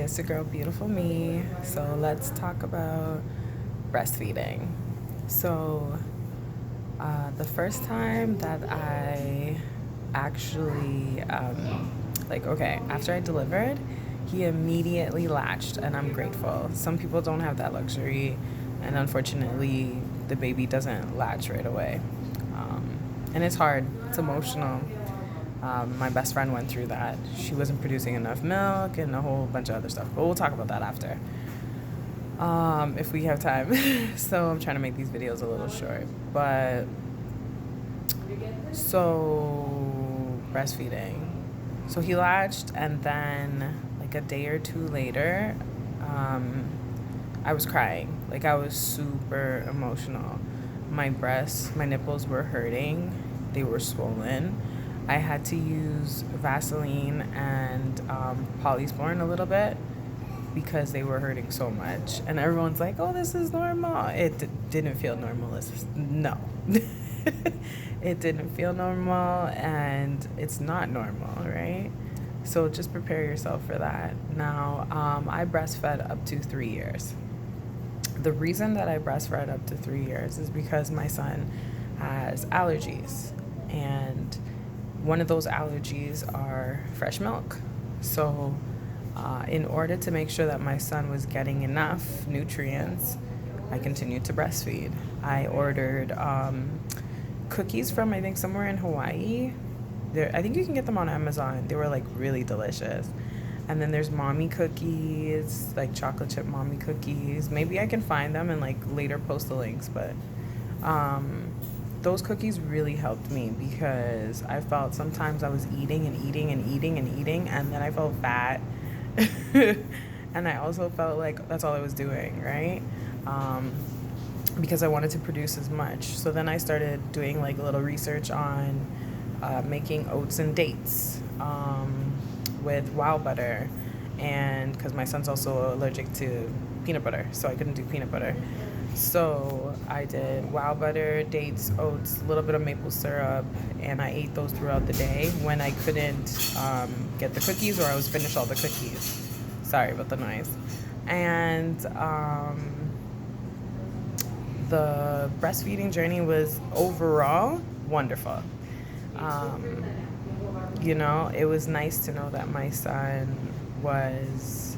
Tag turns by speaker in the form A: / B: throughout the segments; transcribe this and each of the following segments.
A: it's your girl, Beautiful Me. So let's talk about breastfeeding. So, the first time that I actually, after I delivered, he immediately latched, and I'm grateful. Some people don't have that luxury, and unfortunately, the baby doesn't latch right away. And it's hard, it's emotional. My best friend went through that. She wasn't producing enough milk and a whole bunch of other stuff. But we'll talk about that after, if we have time. So I'm trying to make these videos a little short. But so breastfeeding. So he latched, and then like a day or two later, I was crying. Like, I was super emotional. My breasts, my nipples were hurting. They were swollen. I had to use Vaseline and Polysporin a little bit because they were hurting so much. And everyone's like, oh, this is normal. It didn't feel normal. No. It didn't feel normal, and it's not normal, right? So just prepare yourself for that. Now, I breastfed up to 3 years. The reason that I breastfed up to 3 years is because my son has allergies, and one of those allergies are fresh milk. So in order to make sure that my son was getting enough nutrients, I continued to breastfeed. I ordered cookies from, I think, somewhere in Hawaii. I think you can get them on Amazon. They were like really delicious. And then there's mommy cookies, like chocolate chip mommy cookies. Maybe I can find them and like later post the links, but those cookies really helped me because I felt sometimes I was eating and eating and eating and eating, and then I felt fat. And I also felt like that's all I was doing, right? Because I wanted to produce as much. So then I started doing like a little research on making oats and dates with wow butter, and because my son's also allergic to peanut butter, so I couldn't do peanut butter. So I did wow butter, dates, oats, a little bit of maple syrup, and I ate those throughout the day when I couldn't get the cookies, or I was finished all the cookies. Sorry about the noise. And the breastfeeding journey was overall wonderful. It was nice to know that my son was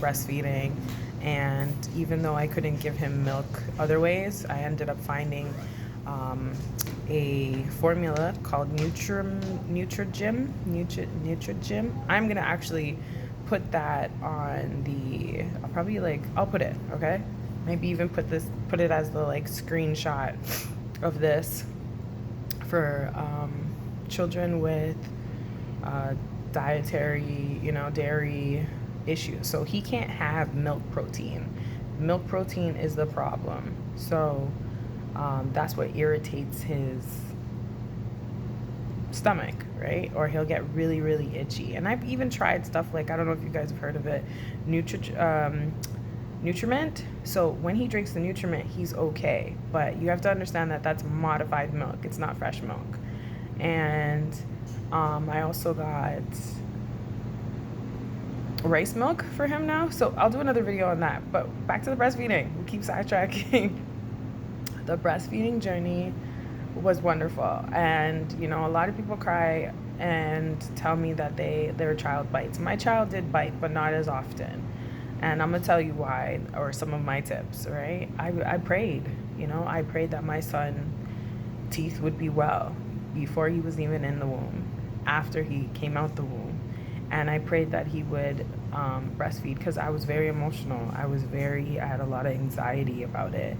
A: breastfeeding. And even though I couldn't give him milk other ways, I ended up finding a formula called Nutramigen. I'm going to actually put that on I'll put it, okay? Maybe even put it as the like screenshot of this for children with dietary, dairy issues. So he can't have milk protein. Milk protein is the problem. So that's what irritates his stomach, right? Or he'll get really, really itchy. And I've even tried stuff like, I don't know if you guys have heard of it, Nutrament. So when he drinks the Nutrament, he's okay. But you have to understand that that's modified milk. It's not fresh milk. And I also got rice milk for him now. So I'll do another video on that. But back to the breastfeeding. We keep sidetracking. The breastfeeding journey was wonderful. And, a lot of people cry and tell me that their child bites. My child did bite, but not as often. And I'm going to tell you why, or some of my tips, right? I prayed, I prayed that my son's teeth would be well before he was even in the womb, after he came out the womb. And I prayed that he would breastfeed because I was very emotional. I had a lot of anxiety about it.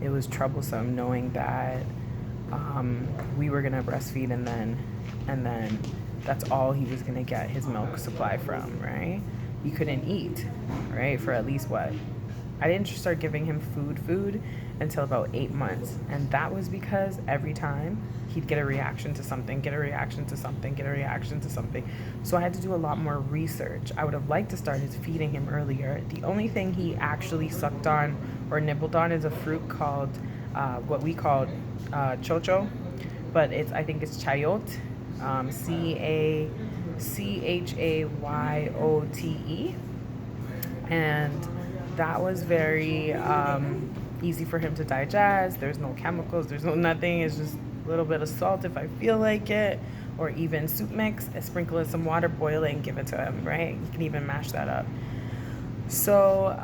A: It was troublesome knowing that we were going to breastfeed and then that's all he was going to get his milk supply from, right? He couldn't eat, right, for at least what? I didn't start giving him food until about 8 months. And that was because every time he'd get a reaction to something. So I had to do a lot more research. I would have liked to start feeding him earlier. The only thing he actually sucked on or nibbled on is a fruit called what we call chocho, but I think it's chayote, Chayote. And that was very easy for him to digest. There's no chemicals, there's no nothing. It's just a little bit of salt if I feel like it, or even soup mix. I sprinkle in some water, boil it, and give it to him, right? You can even mash that up. So,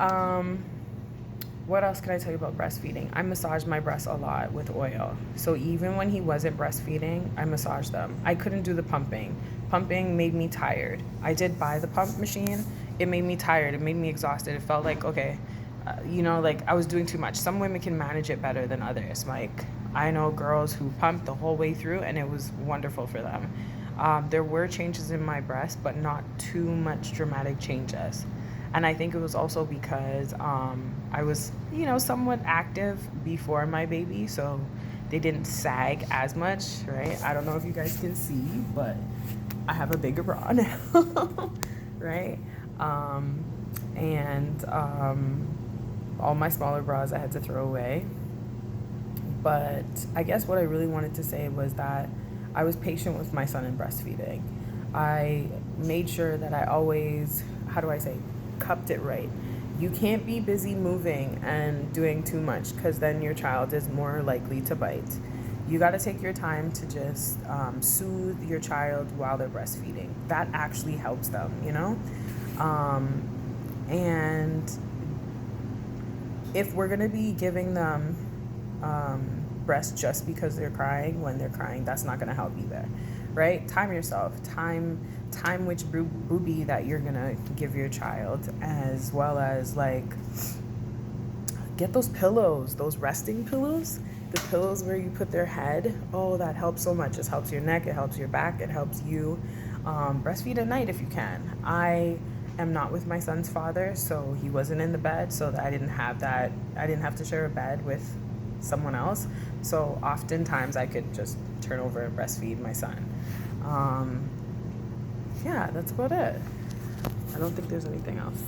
A: what else can I tell you about breastfeeding? I massaged my breasts a lot with oil. So even when he wasn't breastfeeding, I massaged them. I couldn't do the pumping. Pumping made me tired. I did buy the pump machine. It made me tired. It made me exhausted. It felt like, okay, like I was doing too much. Some women can manage it better than others. Like, I know girls who pumped the whole way through and it was wonderful for them. There were changes in my breast, but not too much dramatic changes. And I think it was also because I was, somewhat active before my baby, so they didn't sag as much, right? I don't know if you guys can see, but I have a bigger bra now, right? And all my smaller bras I had to throw away. But I guess what I really wanted to say was that I was patient with my son in breastfeeding. I made sure that I always, cupped it right. You can't be busy moving and doing too much, because then your child is more likely to bite. You got to take your time to just soothe your child while they're breastfeeding. That actually helps them, and if we're going to be giving them breast just because they're crying, when they're crying, that's not going to help either, right? Time yourself. Time which boobie that you're gonna give your child, as well as get those pillows, those resting pillows, the pillows where you put their head. Oh, that helps so much. It helps your neck, it helps your back, it helps you breastfeed at night if you can. I am not with my son's father, so he wasn't in the bed, so that I didn't have to share a bed with someone else. So oftentimes I could just turn over and breastfeed my son. Yeah, that's about it. I don't think there's anything else.